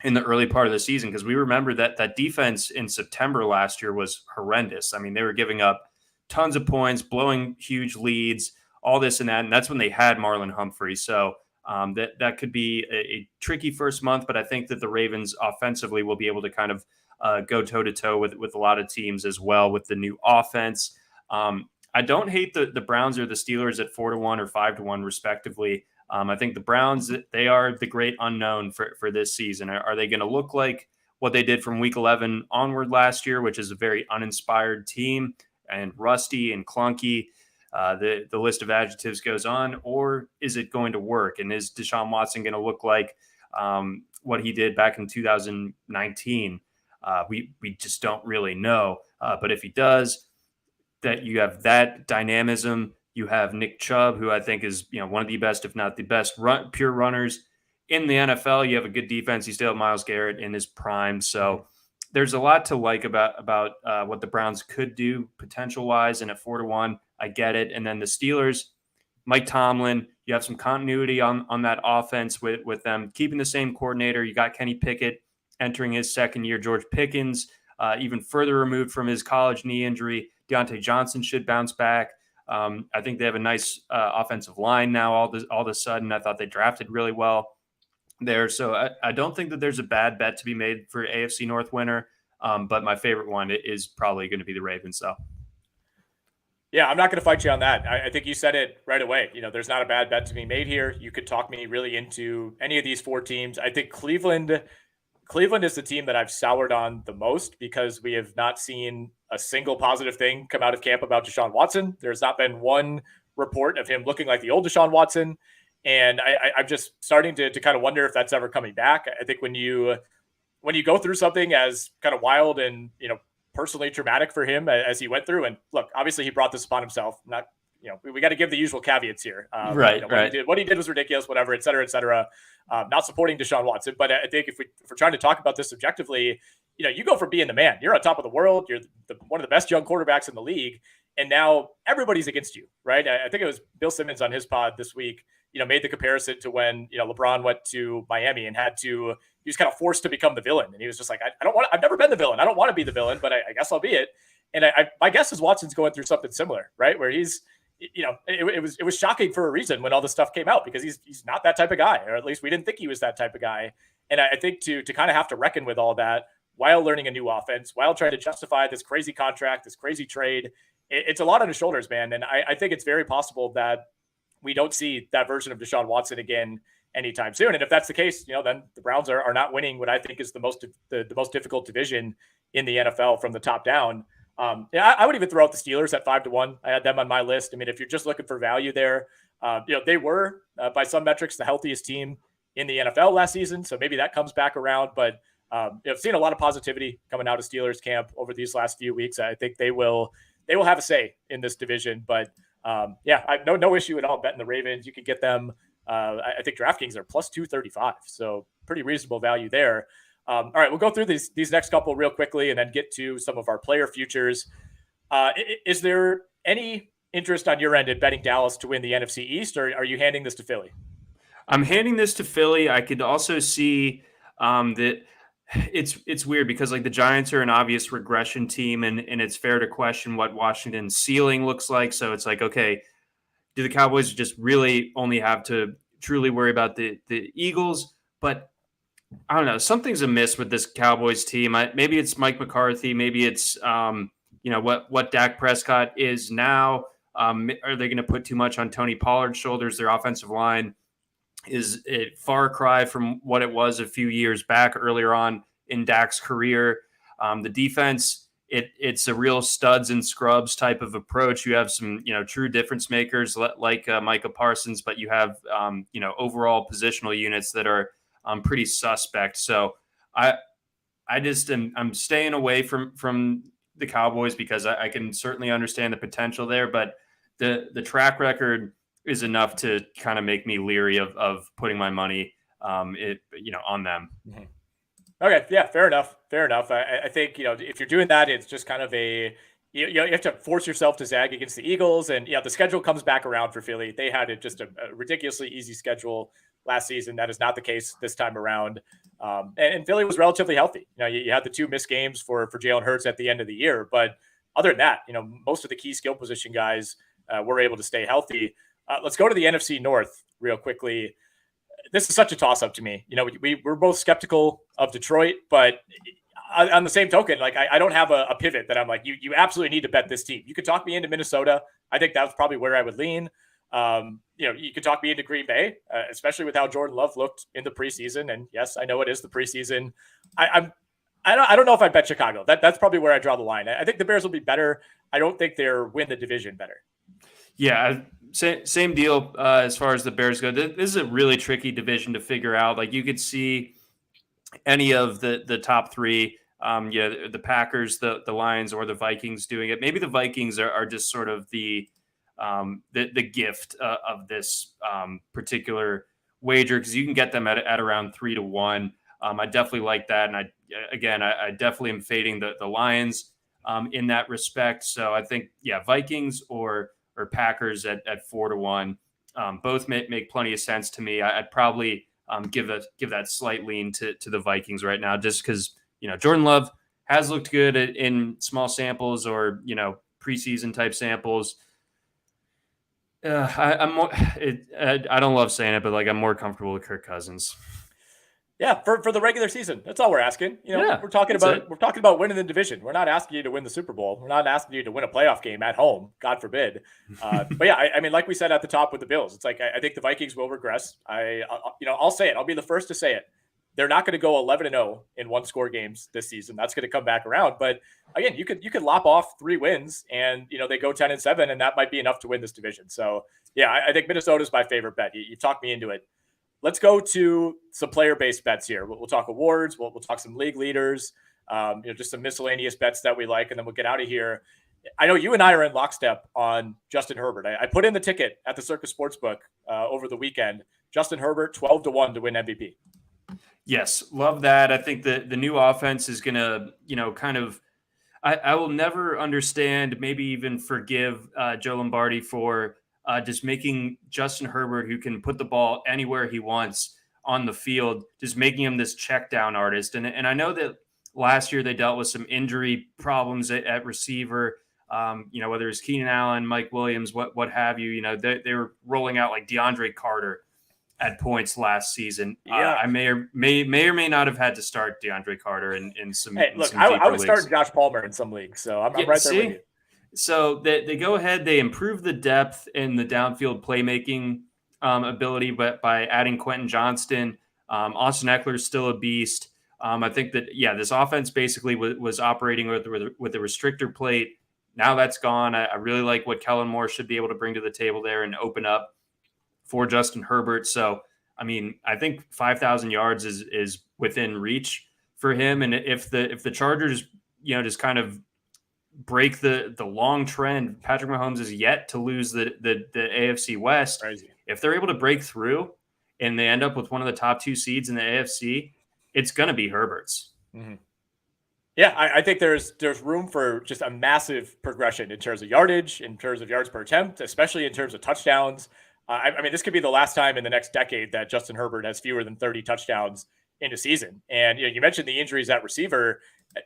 Speaker 2: in the early part of the season, because we remember that defense in September last year was horrendous. I mean, they were giving up tons of points, blowing huge leads, all this and that, and that's when they had Marlon Humphrey. So that could be a tricky first month, but I think that the Ravens offensively will be able to kind of go toe-to-toe with a lot of teams as well with the new offense. I don't hate the Browns or the Steelers at 4-1 or 5-1 respectively. I think the Browns, they are the great unknown for this season. Are they going to look like what they did from week 11 onward last year, which is a very uninspired team and rusty and clunky? The list of adjectives goes on, or is it going to work? And is Deshaun Watson going to look like what he did back in 2019? We just don't really know. But if he does, that you have that dynamism. You have Nick Chubb, who I think is one of the best, if not the best, pure runners in the NFL. You have a good defense. You still have Myles Garrett in his prime. So there's a lot to like about what the Browns could do potential-wise. And at 4-1, I get it. And then the Steelers, Mike Tomlin, you have some continuity on that offense with them keeping the same coordinator. You got Kenny Pickett entering his second year. George Pickens, even further removed from his college knee injury. Deontay Johnson should bounce back. I think they have a nice offensive line now. All of a sudden, I thought they drafted really well there. So I don't think that there's a bad bet to be made for AFC North winner. But my favorite one is probably going to be the Ravens, though.
Speaker 1: Yeah, I'm not going to fight you on that. I think you said it right away. There's not a bad bet to be made here. You could talk me really into any of these four teams. I think Cleveland is the team that I've soured on the most because we have not seen a single positive thing come out of camp about Deshaun Watson. There's not been one report of him looking like the old Deshaun Watson. And I'm just starting to kind of wonder if that's ever coming back. I think when you go through something as kind of wild and, personally traumatic for him as he went through, and look, obviously he brought this upon himself. I'm not we got to give the usual caveats here.
Speaker 2: Right.
Speaker 1: What he did was ridiculous, whatever, et cetera, et cetera. Not supporting Deshaun Watson. But I think if we're trying to talk about this objectively, you go from being the man. You're on top of the world. You're one of the best young quarterbacks in the league. And now everybody's against you, right? I think it was Bill Simmons on his pod this week, made the comparison to when, LeBron went to Miami and he was kind of forced to become the villain. And he was just like, I've never been the villain. I don't want to be the villain, but I guess I'll be it. And my guess is Watson's going through something similar, right? Where he's, it was shocking for a reason when all this stuff came out, because he's not that type of guy, or at least we didn't think he was that type of guy. And I think to kind of have to reckon with all that while learning a new offense, while trying to justify this crazy contract, this crazy trade, it's a lot on his shoulders, man. And I think it's very possible that we don't see that version of Deshaun Watson again anytime soon. And if that's the case, then the Browns are not winning what I think is the most difficult division in the NFL from the top down. I would even throw out the Steelers at 5-1. I had them on my list. I mean, if you're just looking for value there, they were by some metrics the healthiest team in the NFL last season, so maybe that comes back around. But I've seen a lot of positivity coming out of Steelers camp over these last few weeks. I think they will have a say in this division. But I have no issue at all betting the Ravens. You could get them. I think DraftKings are plus 235, so pretty reasonable value there. All right, we'll go through these next couple real quickly and then get to some of our player futures. Is there any interest on your end in betting Dallas to win the NFC East, or are you handing this to Philly?
Speaker 2: I'm handing this to Philly. I could also see that it's weird because like the Giants are an obvious regression team, and it's fair to question what Washington's ceiling looks like. So it's like, okay, do the Cowboys just really only have to truly worry about the Eagles? But I don't know. Something's amiss with this Cowboys team. Maybe it's Mike McCarthy. Maybe it's what Dak Prescott is now. Are they going to put too much on Tony Pollard's shoulders? Their offensive line is a far cry from what it was a few years back earlier on in Dak's career. The defense, it's a real studs and scrubs type of approach. You have some true difference makers like Micah Parsons, but you have overall positional units that are pretty suspect. So I'm staying away from the Cowboys because I can certainly understand the potential there, but the track record is enough to kind of make me leery of putting my money on them.
Speaker 1: Mm-hmm. Okay. Yeah, fair enough. I think, if you're doing that, it's just kind of you have to force yourself to zag against the Eagles, and the schedule comes back around for Philly. They had just a ridiculously easy schedule last season. That is not the case this time around. And Philly was relatively healthy. You had the 2 missed games for Jalen Hurts at the end of the year, but other than that, most of the key skill position guys were able to stay healthy. Let's go to the NFC North real quickly. This is such a toss-up to me. We're both skeptical of Detroit, but on the same token, like I don't have a pivot that I'm like, you absolutely need to bet this team. You could talk me into Minnesota. I think that's probably where I would lean. You could talk me into Green Bay, especially with how Jordan Love looked in the preseason. And yes, I know it is the preseason. I don't know if I bet Chicago. That's probably where I draw the line. I think the Bears will be better. I don't think they'll win the division better. Yeah,
Speaker 2: same deal as far as the Bears go. This is a really tricky division to figure out. Like you could see any of the top 3, the Packers, the Lions, or the Vikings doing it. Maybe the Vikings are just sort of the gift of this particular wager, because you can get them at around 3-1. I definitely like that, and I definitely am fading the Lions in that respect. So I think Vikings or Packers at 4-1 both make plenty of sense to me. I'd probably give that slight lean to the Vikings right now, just because Jordan Love has looked good in small samples or preseason type samples. I don't love saying it, but like I'm more comfortable with Kirk Cousins.
Speaker 1: Yeah, for the regular season, that's all we're asking. We're talking about winning the division. We're not asking you to win the Super Bowl. We're not asking you to win a playoff game at home, God forbid. But yeah, I mean, like we said at the top with the Bills, it's like I think the Vikings will regress. I'll say it. I'll be the first to say it. They're not going to go 11-0 in 1-score games this season. That's going to come back around. But again, you could lop off 3 wins, and they go 10-7, and that might be enough to win this division. So yeah, I think Minnesota's my favorite bet. You talked me into it. Let's go to some player-based bets here. We'll talk awards. We'll talk some league leaders. Just some miscellaneous bets that we like, and then we'll get out of here. I know you and I are in lockstep on Justin Herbert. I put in the ticket at the Circus Sportsbook over the weekend. Justin Herbert, 12-1 to win MVP.
Speaker 2: Yes, love that. I think the new offense is going to, kind of, I will never understand, maybe even forgive Joe Lombardi for just making Justin Herbert, who can put the ball anywhere he wants on the field, just making him this check down artist. And I know that last year they dealt with some injury problems at receiver, whether it's Keenan Allen, Mike Williams, what have you, they were rolling out like DeAndre Carter at points last season.
Speaker 1: Yeah.
Speaker 2: I may or may not have had to start DeAndre Carter in some.
Speaker 1: Hey, look,
Speaker 2: some
Speaker 1: I was
Speaker 2: leagues.
Speaker 1: starting Josh Palmer in some leagues, so I'm right there with you.
Speaker 2: So they go ahead, they improve the depth and the downfield playmaking ability, but by adding Quentin Johnston, Austin Eckler is still a beast. I think that this offense basically was operating with a restrictor plate. Now that's gone. I really like what Kellen Moore should be able to bring to the table there and open up for Justin Herbert. So, I mean, I think 5,000 yards is within reach for him. And if the Chargers, just kind of break the long trend, Patrick Mahomes is yet to lose the AFC West.
Speaker 1: Crazy.
Speaker 2: If they're able to break through and they end up with one of the top 2 seeds in the AFC, it's going to be Herbert's.
Speaker 1: Mm-hmm. Yeah, I think there's room for just a massive progression in terms of yardage, in terms of yards per attempt, especially in terms of touchdowns. I mean, this could be the last time in the next decade that Justin Herbert has fewer than 30 touchdowns in a season. And you mentioned the injuries at receiver.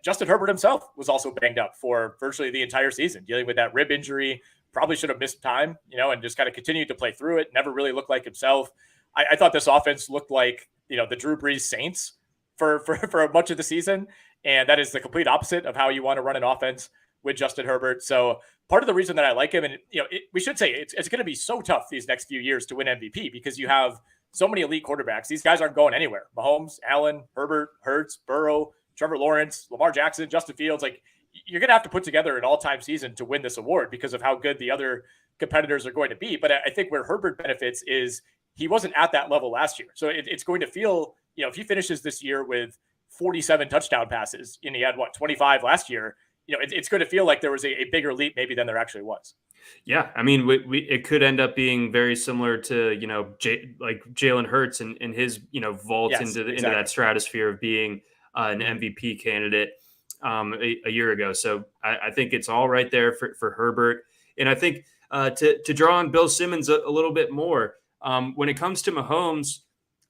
Speaker 1: Justin Herbert himself was also banged up for virtually the entire season, dealing with that rib injury. Probably should have missed time, and just kind of continued to play through it. Never really looked like himself. I thought this offense looked like the Drew Brees Saints for much of the season, and that is the complete opposite of how you want to run an offense with Justin Herbert. So part of the reason that I like him, and we should say it's going to be so tough these next few years to win MVP because you have so many elite quarterbacks. These guys aren't going anywhere. Mahomes, Allen, Herbert, Hurts, Burrow, Trevor Lawrence, Lamar Jackson, Justin Fields. Like, you're going to have to put together an all-time season to win this award because of how good the other competitors are going to be. But I think where Herbert benefits is he wasn't at that level last year. So it's going to feel, if he finishes this year with 47 touchdown passes and he had 25 last year, it's going to feel like there was a bigger leap maybe than there actually was.
Speaker 2: Yeah, I mean, it could end up being very similar to like Jalen Hurts and his vault into that stratosphere of being an MVP candidate a year ago. So I think it's all right there for Herbert, and I think to draw on Bill Simmons a little bit more when it comes to Mahomes,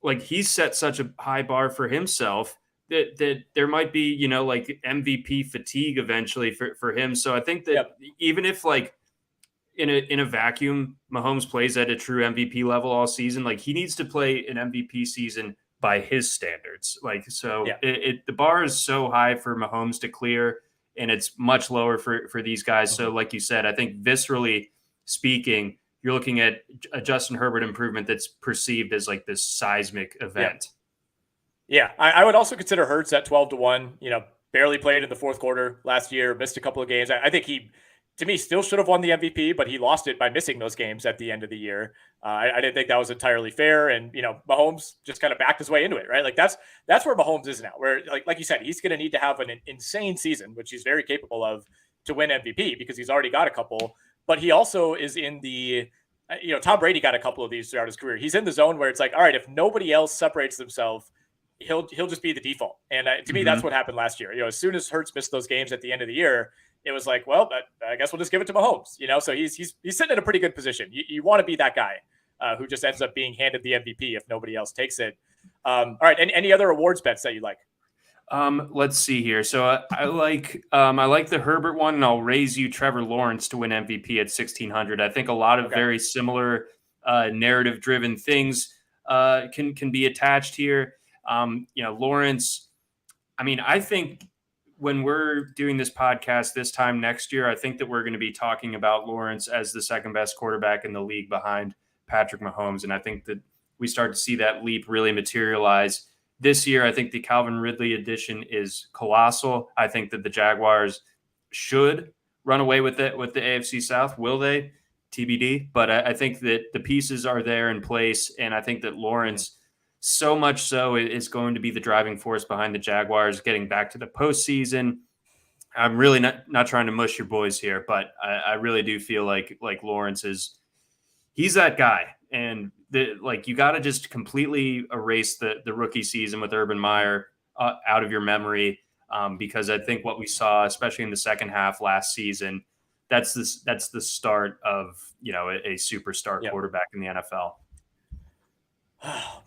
Speaker 2: like he's set such a high bar for himself that there might be, like MVP fatigue eventually for him. So I think that even if like in a vacuum, Mahomes plays at a true MVP level all season, like he needs to play an MVP season by his standards. Like, so the bar is so high for Mahomes to clear and it's much lower for these guys. So like you said, I think viscerally speaking, you're looking at a Justin Herbert improvement that's perceived as like this seismic event.
Speaker 1: Yeah, I would also consider Hurts at 12-1. Barely played in the fourth quarter last year, missed a couple of games. I think he, to me, still should have won the MVP, but he lost it by missing those games at the end of the year. I didn't think that was entirely fair, and Mahomes just kind of backed his way into it, right? Like that's where Mahomes is now. Where like you said, he's going to need to have an insane season, which he's very capable of, to win MVP because he's already got a couple. But he also is in the, Tom Brady got a couple of these throughout his career. He's in the zone where it's like, all right, if nobody else separates themselves, he'll just be the default. And to me, that's what happened last year. As soon as Hurts missed those games at the end of the year, it was like, well, I guess we'll just give it to Mahomes. So he's sitting in a pretty good position. You want to be that guy who just ends up being handed the MVP if nobody else takes it. All right, any other awards bets that you like?
Speaker 2: Let's see here. So I like the Herbert one, and I'll raise you Trevor Lawrence to win MVP at 1,600. I think a lot of very similar narrative-driven things can be attached here. Lawrence, I mean, I think when we're doing this podcast this time next year, I think that we're going to be talking about Lawrence as the second best quarterback in the league behind Patrick Mahomes. And I think that we start to see that leap really materialize this year. I think the Calvin Ridley addition is colossal. I think that the Jaguars should run away with it with the AFC South. Will they? TBD. But I think that the pieces are there in place. And I think that Lawrence, so much so, is going to be the driving force behind the Jaguars getting back to the postseason. I'm really not trying to mush your boys here, but I really do feel like Lawrence he's that guy. And you got to just completely erase the rookie season with Urban Meyer out of your memory, because I think what we saw, especially in the second half last season, that's the start of a superstar quarterback in the NFL.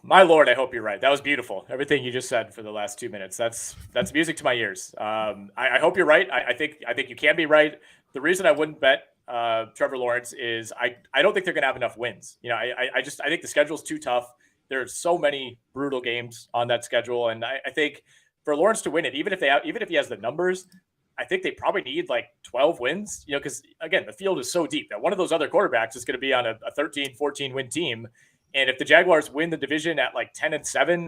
Speaker 1: My Lord, I hope you're right. That was beautiful. Everything you just said for the last 2 minutes. That's music to my ears. I hope you're right. I think you can be right. The reason I wouldn't bet Trevor Lawrence is I don't think they're going to have enough wins. I think the schedule's too tough. There's so many brutal games on that schedule, and I think for Lawrence to win it, even if he has the numbers, I think they probably need like 12 wins. Because again, the field is so deep that one of those other quarterbacks is going to be on a 13, 14 win team. And if the Jaguars win the division at like 10-7,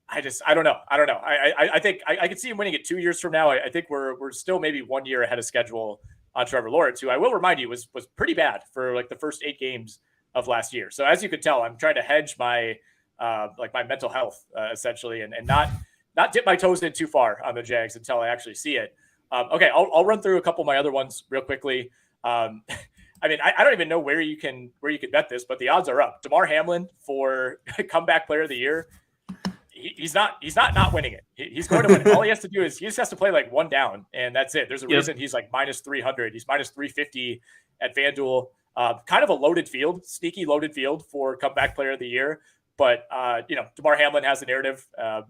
Speaker 1: I don't know. I think I could see him winning it 2 years from now. I think we're still maybe 1 year ahead of schedule on Trevor Lawrence, who I will remind you was pretty bad for like the first 8 games of last year. So as you could tell, I'm trying to hedge my my mental health essentially, and not dip my toes in too far on the Jags until I actually see it. Okay, I'll run through a couple of my other ones real quickly. I mean, I don't even know where you can bet this, but the odds are up. Damar Hamlin for comeback player of the year. He's not winning it. He's going to win it. All he has to do is he just has to play like one down, and that's it. There's a reason he's like minus 300. He's minus 350 at FanDuel. Kind of a loaded field, sneaky loaded field for comeback player of the year. But Damar Hamlin has a narrative. I'm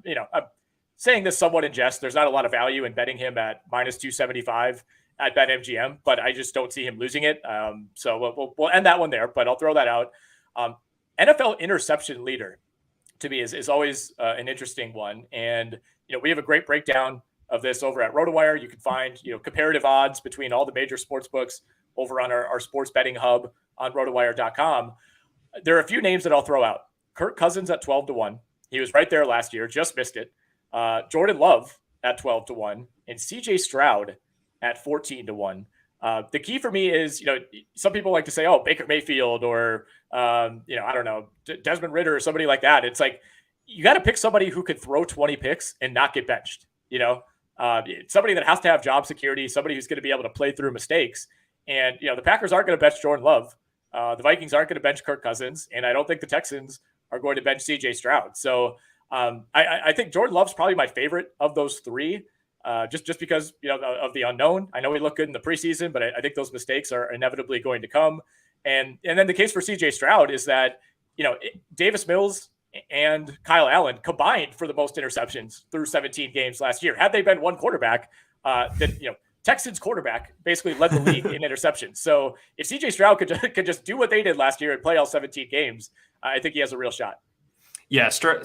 Speaker 1: saying this somewhat in jest. There's not a lot of value in betting him at minus 275 at BetMGM, but I just don't see him losing it. So we'll end that one there, but I'll throw that out. NFL interception leader to me is always an interesting one. And, we have a great breakdown of this over at RotoWire. You can find, comparative odds between all the major sports books over on our sports betting hub on RotoWire.com. There are a few names that I'll throw out. Kirk Cousins at 12-1. He was right there last year, just missed it. Jordan Love at 12-1 and CJ Stroud at 14-1. The key for me is, some people like to say, oh, Baker Mayfield or, I don't know, Desmond Ridder or somebody like that. It's like, you got to pick somebody who could throw 20 picks and not get benched, somebody that has to have job security, somebody who's going to be able to play through mistakes. And, the Packers aren't going to bench Jordan Love. The Vikings aren't going to bench Kirk Cousins. And I don't think the Texans are going to bench CJ Stroud. So I think Jordan Love's probably my favorite of those three. Just because of the unknown. I know he looked good in the preseason, but I think those mistakes are inevitably going to come. And then the case for CJ Stroud is that Davis Mills and Kyle Allen combined for the most interceptions through 17 games last year. Had they been one quarterback, Texans quarterback basically led the league in interceptions. So if CJ Stroud could just do what they did last year and play all 17 games, I think he has a real shot.
Speaker 2: Yeah, Stroud,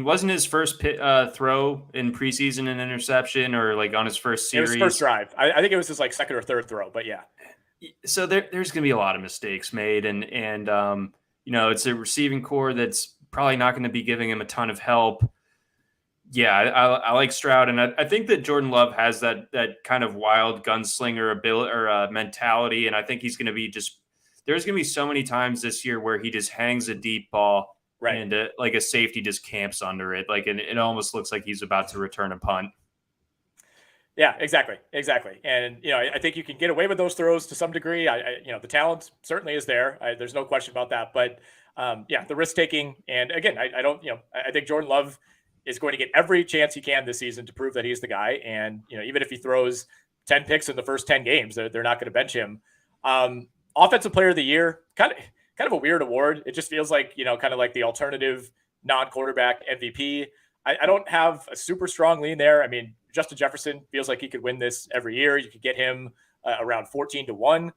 Speaker 2: wasn't his first throw in preseason an interception or like on his first series?
Speaker 1: It was first drive. I think it was his like second or third throw, but yeah.
Speaker 2: So there's going to be a lot of mistakes made. And it's a receiving core that's probably not going to be giving him a ton of help. Yeah, I like Stroud. And I think that Jordan Love has that kind of wild gunslinger ability or mentality. And I think he's going to be there's going to be so many times this year where he just hangs a deep ball. Right. And like a safety just camps under it. And it almost looks like he's about to return a punt.
Speaker 1: Yeah, exactly. And, I think you can get away with those throws to some degree. The talent certainly is there. There's no question about that. But the risk taking. And again, I think Jordan Love is going to get every chance he can this season to prove that he's the guy. And, even if he throws 10 picks in the first 10 games, they're not going to bench him. Offensive player of the year, kind of a weird award. It just feels like, kind of like the alternative non-quarterback MVP. I don't have a super strong lean there. I mean, Justin Jefferson feels like he could win this every year. You could get him around 14-1.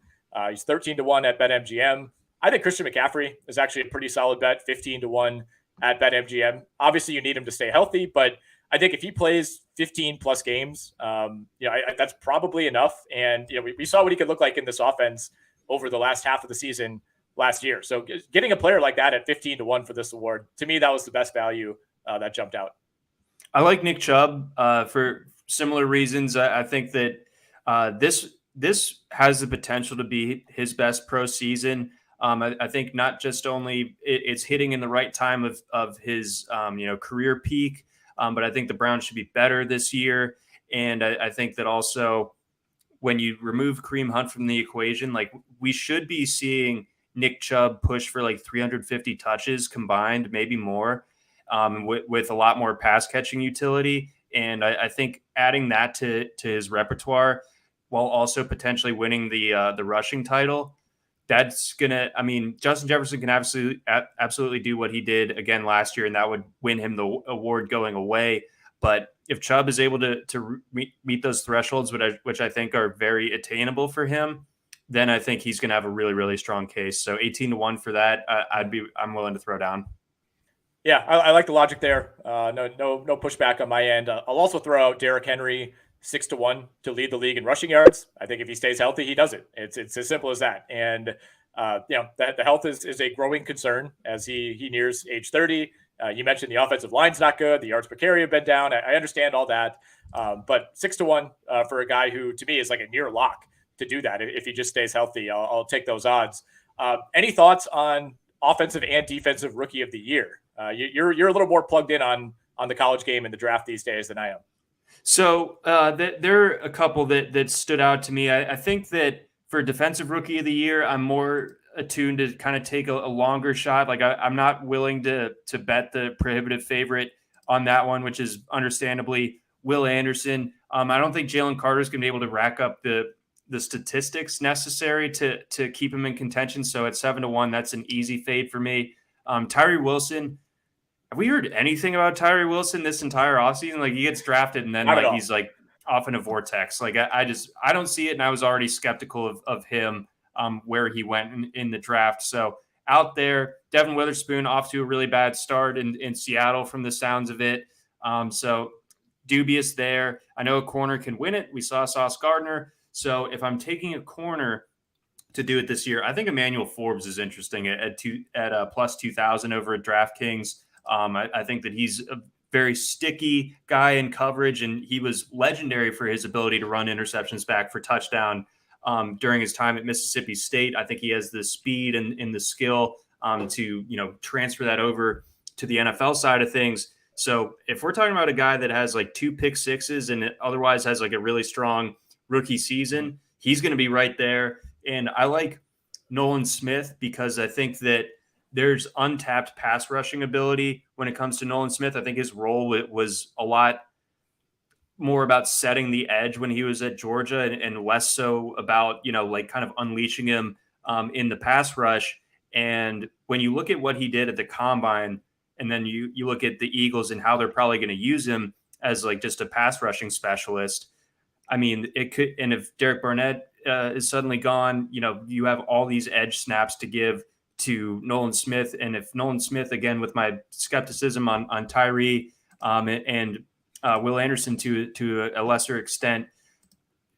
Speaker 1: He's 13-1 at BetMGM. I think Christian McCaffrey is actually a pretty solid bet, 15-1 at BetMGM. Obviously, you need him to stay healthy, but I think if he plays 15 plus games, that's probably enough. And, we saw what he could look like in this offense over the last half of the season last year. So getting a player like that at 15-1 for this award, to me, that was the best value that jumped out.
Speaker 2: I like Nick Chubb for similar reasons. I think that this has the potential to be his best pro season. I think not just only it's hitting in the right time of his career peak, but I think the Browns should be better this year. And I think that also when you remove Kareem Hunt from the equation, like we should be seeing Nick Chubb push for like 350 touches combined, maybe more, with a lot more pass catching utility. And I think adding that to his repertoire while also potentially winning the rushing title, that's gonna. I mean, Justin Jefferson can absolutely do what he did again last year, and that would win him the award going away. But if Chubb is able to meet those thresholds, which I think are very attainable for him, then I think he's going to have a really, really strong case. So 18-1 for that, I'm willing to throw down.
Speaker 1: Yeah, I like the logic there. No pushback on my end. I'll also throw out Derrick Henry 6-1 to lead the league in rushing yards. I think if he stays healthy, he does it. It's as simple as that. And the health is a growing concern as he nears age 30. You mentioned the offensive line's not good. The yards per carry have been down. I understand all that, but 6-1 for a guy who to me is like a near lock to do that. If he just stays healthy, I'll take those odds. Any thoughts on offensive and defensive rookie of the year? You're a little more plugged in on the college game and the draft these days than I am.
Speaker 2: So there are a couple that stood out to me. I think that for defensive rookie of the year, I'm more attuned to kind of take a longer shot. Like I'm not willing to bet the prohibitive favorite on that one, which is understandably Will Anderson. I don't think Jalen Carter's going to be able to rack up the statistics necessary to keep him in contention. So at 7-1, that's an easy fade for me. Tyree Wilson. Have we heard anything about Tyree Wilson this entire offseason? Like he gets drafted and then like he's like off in a vortex. Like I don't see it. And I was already skeptical of him where he went in the draft. So out there, Devin Witherspoon off to a really bad start in Seattle from the sounds of it. So dubious there. I know a corner can win it. We saw Sauce Gardner. So if I'm taking a corner to do it this year, I think Emmanuel Forbes is interesting at plus 2,000 over at DraftKings. I think that he's a very sticky guy in coverage, and he was legendary for his ability to run interceptions back for touchdown during his time at Mississippi State. I think he has the speed and the skill to transfer that over to the NFL side of things. So if we're talking about a guy that has like 2 pick sixes and otherwise has like a really strong rookie season, he's going to be right there. And I like Nolan Smith because I think that there's untapped pass rushing ability when it comes to Nolan Smith. I think his role was a lot more about setting the edge when he was at Georgia and less so about, like kind of unleashing him in the pass rush. And when you look at what he did at the combine, and then you look at the Eagles and how they're probably going to use him as like just a pass rushing specialist. I mean, it could, and if Derek Barnett is suddenly gone, you have all these edge snaps to give to Nolan Smith. And if Nolan Smith, again, with my skepticism on Tyree and Will Anderson to a lesser extent,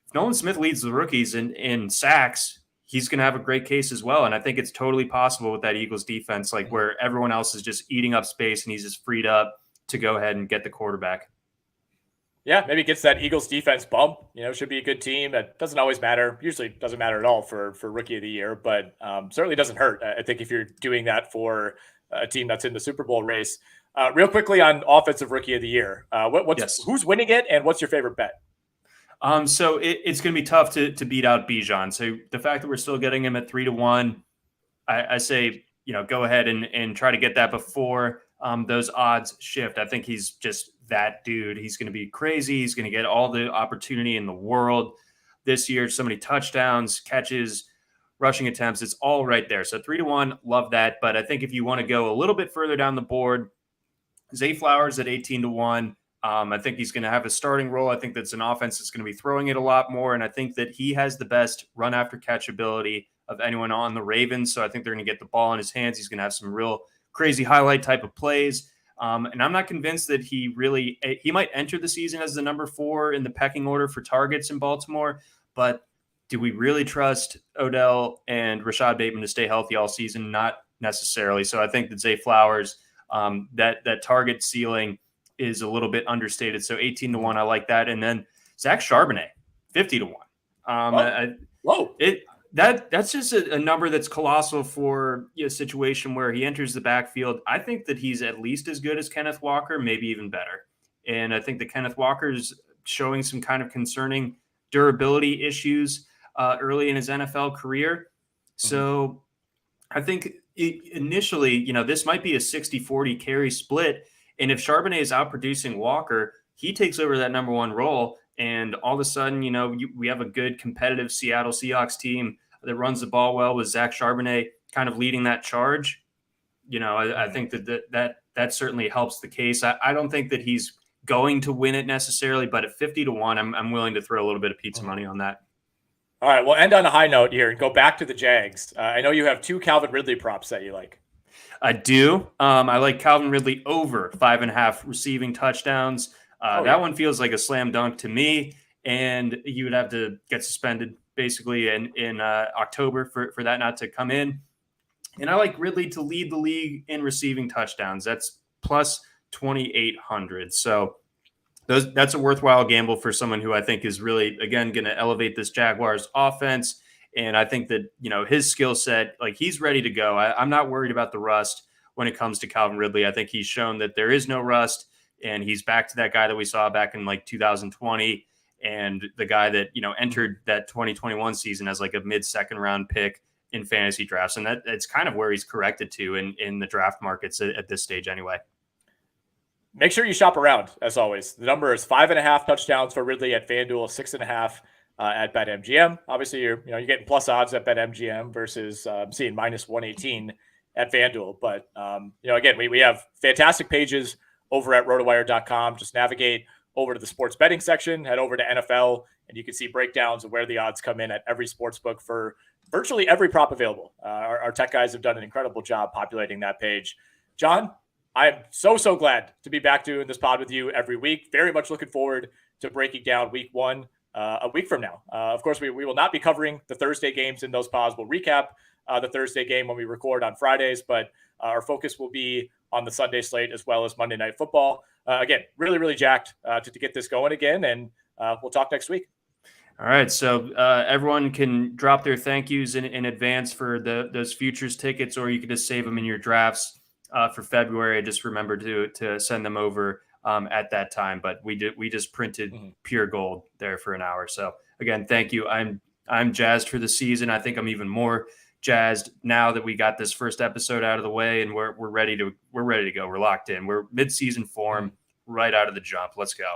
Speaker 2: if Nolan Smith leads the rookies in sacks, he's going to have a great case as well. And I think it's totally possible with that Eagles defense, like where everyone else is just eating up space and he's just freed up to go ahead and get the quarterback.
Speaker 1: Yeah, maybe gets that Eagles defense bump. Should be a good team. That doesn't always matter. Usually doesn't matter at all for rookie of the year, but certainly doesn't hurt. I think if you're doing that for a team that's in the Super Bowl race. Real quickly on offensive rookie of the year, who's winning it, and what's your favorite bet?
Speaker 2: So it's going to be tough to beat out Bijan. So the fact that we're still getting him at 3-1, I say go ahead and try to get that before those odds shift. I think he's just that dude. He's going to be crazy. He's going to get all the opportunity in the world this year. So many touchdowns, catches, rushing attempts. It's all right there. So 3-1, love that. But I think if you want to go a little bit further down the board, Zay Flowers at 18-1. I think he's going to have a starting role. I think that's an offense that's going to be throwing it a lot more. And I think that he has the best run after catch ability of anyone on the Ravens. So I think they're going to get the ball in his hands. He's going to have some real crazy highlight type of plays. And I'm not convinced that he might enter the season as the number 4 in the pecking order for targets in Baltimore, but do we really trust Odell and Rashad Bateman to stay healthy all season? Not necessarily. So I think that Zay Flowers, that target ceiling is a little bit understated. So 18-1, I like that. And then Zach Charbonnet, 50-1.
Speaker 1: Whoa.
Speaker 2: That's just a number that's colossal for a situation where he enters the backfield. I think that he's at least as good as Kenneth Walker, maybe even better. And I think that Kenneth Walker's showing some kind of concerning durability issues early in his NFL career. So I think initially, this might be a 60-40 carry split. And if Charbonnet is outproducing Walker, he takes over that number one role. And all of a sudden, we have a good competitive Seattle Seahawks team that runs the ball well with Zach Charbonnet kind of leading that charge. I think that certainly helps the case. I don't think that he's going to win it necessarily, but at 50-1, I'm willing to throw a little bit of pizza money on that.
Speaker 1: All right, we'll end on a high note here and go back to the Jags. I know you have 2 Calvin Ridley props that you like.
Speaker 2: I do. I like Calvin Ridley over 5.5 receiving touchdowns. That one feels like a slam dunk to me, and you would have to get suspended basically in October for that not to come in. And I like Ridley to lead the league in receiving touchdowns. That's plus 2,800. So that's a worthwhile gamble for someone who I think is really, again, going to elevate this Jaguars offense. And I think that, his skill set, like he's ready to go. I'm not worried about the rust when it comes to Calvin Ridley. I think he's shown that there is no rust, and he's back to that guy that we saw back in like 2020 and the guy that, entered that 2021 season as like a mid-second round pick in fantasy drafts. And that's kind of where he's corrected to in the draft markets at this stage anyway.
Speaker 1: Make sure you shop around, as always. The number is 5.5 touchdowns for Ridley at FanDuel, 6.5 at BetMGM. Obviously, you're getting plus odds at BetMGM versus seeing minus 118 at FanDuel. But again, we have fantastic pages over at RotoWire.com. Just navigate over to the sports betting section, head over to NFL, and you can see breakdowns of where the odds come in at every sports book for virtually every prop available. Our tech guys have done an incredible job populating that page. John, I'm so glad to be back doing this pod with you every week. Very much looking forward to breaking down week 1 a week from now. Of course, we will not be covering the Thursday games in those pods. We'll recap the Thursday game when we record on Fridays, but our focus will be on the Sunday slate as well as Monday Night Football. Again, really, really jacked to get this going again, and we'll talk next week.
Speaker 2: All right, so everyone can drop their thank yous in advance for those futures tickets, or you can just save them in your drafts for February. Just remember to send them over at that time. But we just printed pure gold there for an hour. So again, thank you. I'm jazzed for the season. I think I'm even more jazzed now that we got this first episode out of the way, and we're ready to go. We're locked in. We're mid-season form right out of the jump. Let's go.